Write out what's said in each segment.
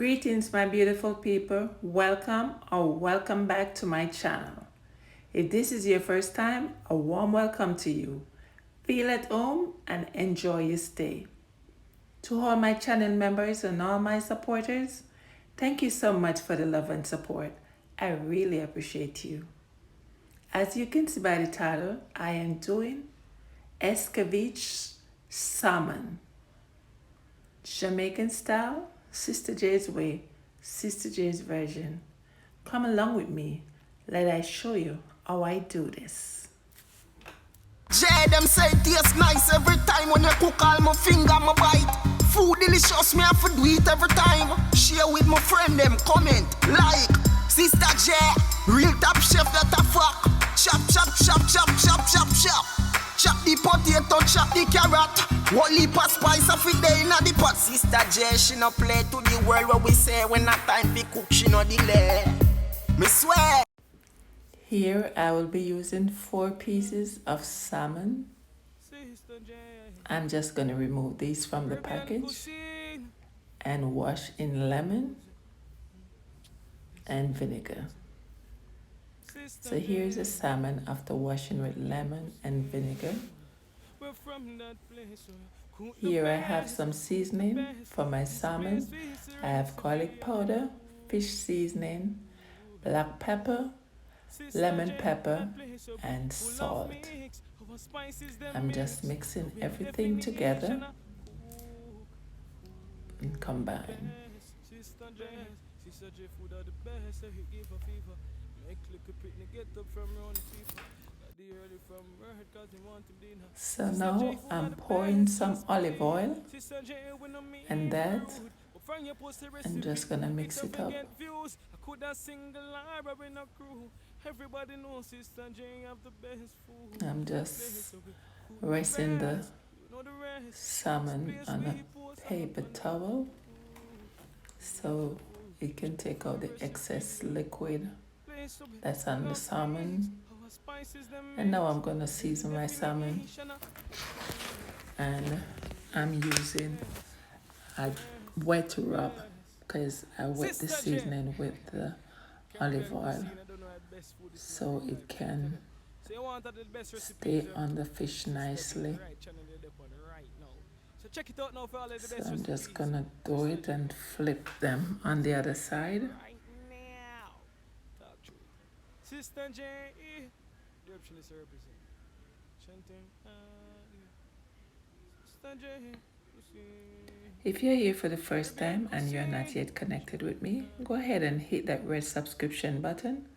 Greetings, my beautiful people. Welcome or welcome back to my channel. If this is your first time, a warm welcome to you. Feel at home and enjoy your stay. To all my channel members and all my supporters, thank you so much for the love and support. I really appreciate you. As you can see by the title, I am doing Escovitch Salmon. Jamaican style, Sister J's way, Sister J's version. Come along with me. Let I show you how I do this. Jay, them say it tastes nice every time when you cook all my finger, my bite. Food delicious, me have to do it every time. Share with my friend them, comment, like. Sister J, real top chef that a fuck. Chop, chop, chop, chop, chop, chop, chop. Chop the potato, chop the carrot. What leap of spice of it day in the pot. Sister J, she no play to the world where we say when not time to cook, she no delay. Me swear. Here I will be using 4 pieces of salmon. I'm just going to remove these from the package and wash in lemon and vinegar. So here's the salmon after washing with lemon and vinegar. Here I have some seasoning for my salmon. I have garlic powder, fish seasoning, black pepper, lemon pepper, and salt. I'm just mixing everything together and combine. So now I'm pouring some olive oil and that I'm just gonna mix it up. I'm just resting the salmon on a paper towel so it can take out the excess liquid that's on the salmon. And now I'm gonna season my salmon, and I'm using a wet rub because I wet the seasoning with the olive oil so it can stay on the fish nicely. So I'm just gonna do it and flip them on the other side. If you're here for the first time and you're not yet connected with me, go ahead and hit that red subscription button.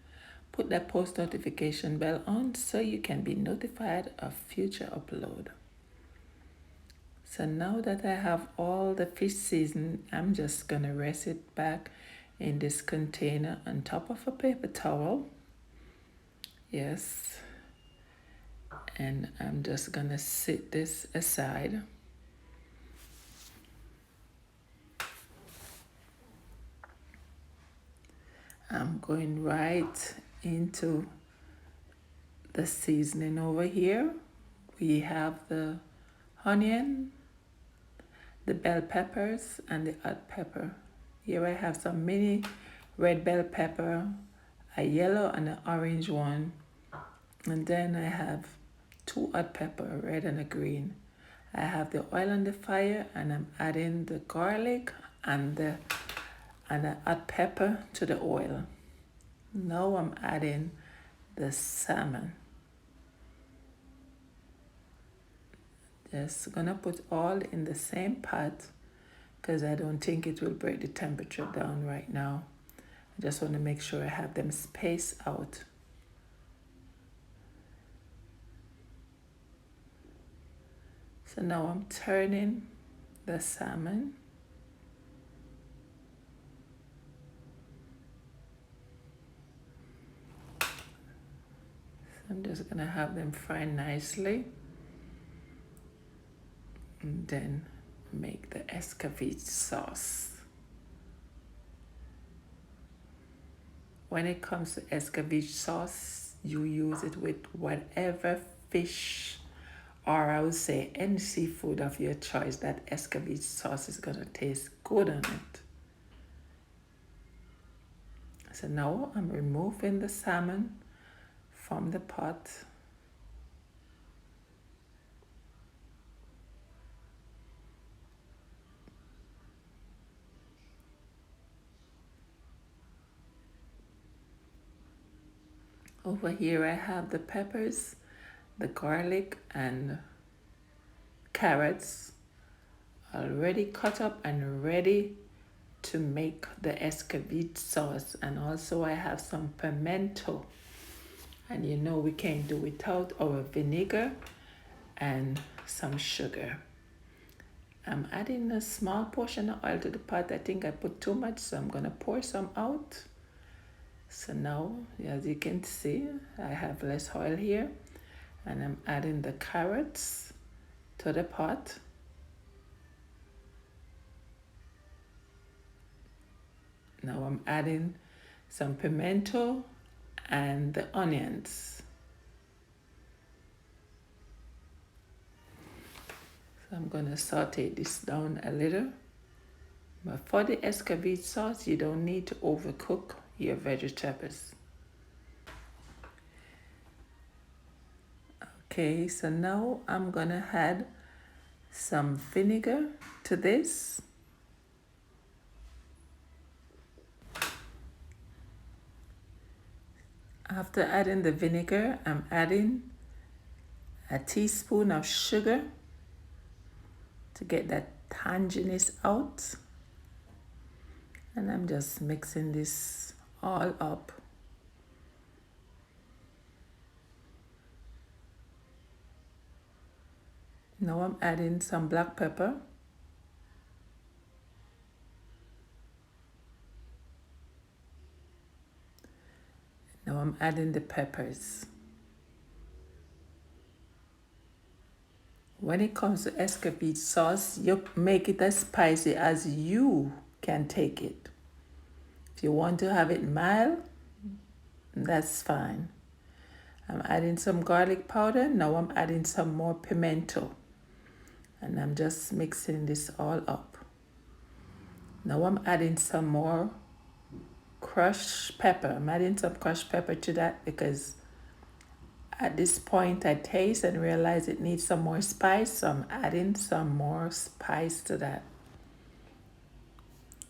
Put that post notification bell on so you can be notified of future upload. So now that I have all the fish seasoned, I'm just gonna rest it back in this container on top of a paper towel. Yes. And I'm just gonna sit this aside. I'm going right into the seasoning over here. We have the onion, the bell peppers, and the hot pepper. Here I have some mini red bell pepper, a yellow and an orange one, and then I have 2 hot pepper, a red and a green. I have the oil on the fire and I'm adding the garlic and the hot pepper to the oil. Now I'm adding the salmon. Just gonna put all in the same pot because I don't think it will break the temperature down right now. I just want to make sure I have them spaced out. So now I'm turning the salmon. So I'm just gonna have them fry nicely and then make the Escovitch sauce. When it comes to Escovitch sauce, you use it with whatever fish, or I would say any seafood of your choice. That Escovitch sauce is gonna taste good on it. So now I'm removing the salmon from the pot. Over here I have the peppers, the garlic and carrots already cut up and ready to make the Escovitch sauce. And also I have some pimento, and you know we can't do without our vinegar and some sugar. I'm adding a small portion of oil to the pot. I think I put too much, so I'm gonna pour some out. So now, as you can see, I have less oil here, and I'm adding the carrots to the pot. Now I'm adding some pimento and the onions. So I'm gonna saute this down a little. But for the Escovitch sauce, you don't need to overcook your vegetables. Okay, so now I'm gonna add some vinegar to this. After adding the vinegar, I'm adding a teaspoon of sugar to get that tanginess out. And I'm just mixing this all up. Now I'm adding some black pepper. Now I'm adding the peppers. When it comes to Escovitch sauce, you make it as spicy as you can take it. If you want to have it mild, that's fine. I'm adding some garlic powder. Now I'm adding some more pimento. And I'm just mixing this all up. Now I'm adding some more crushed pepper. I'm adding some crushed pepper to that because at this point I taste and realize it needs some more spice, so I'm adding some more spice to that.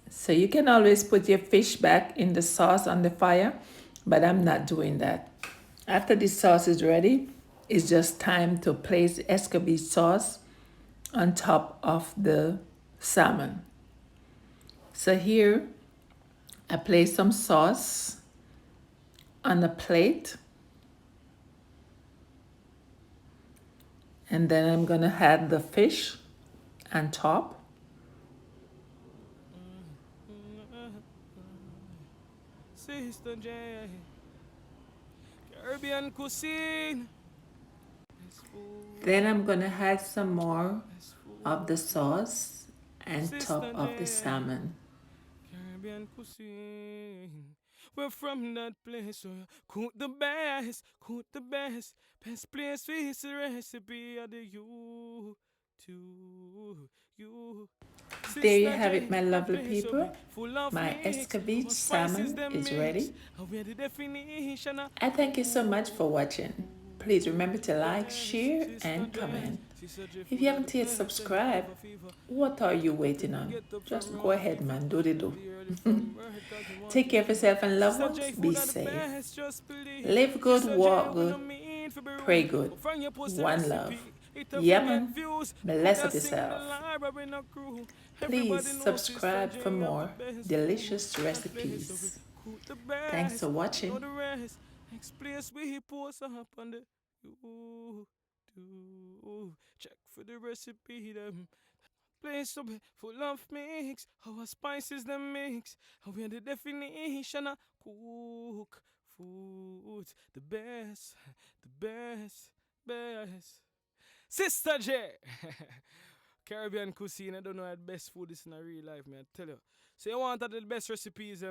So you can always put your fish back in the sauce on the fire, but I'm not doing that. After this sauce is ready, it's just time to place the Escovitch sauce on top of the salmon. So here I place some sauce on a plate, and then I'm gonna add the fish on top. Sister J, Caribbean cuisine. Then I'm gonna add some more of the sauce on top of the salmon. Caribbean cuisine. We're from that place where cook the best, cook the best. Best place for his recipe of the you, to you. There you have it, my lovely people. My Escovitch salmon is ready. I thank you so much for watching. Please remember to like, share, and comment. If you haven't yet subscribed, what are you waiting on? Just go ahead, man. Do the do. Take care of yourself and loved ones. Be safe. Live good, walk good, pray good. One love. Yeah, man. Bless up yourself. Please subscribe for more delicious recipes. Thanks for watching. Check for the recipe them. Place full of mix, our spices them mix, and we the definition of cook food, the best, best. Sister J, Caribbean cuisine. I don't know how the best food is in a real life, man. I tell you. So you want the best recipes,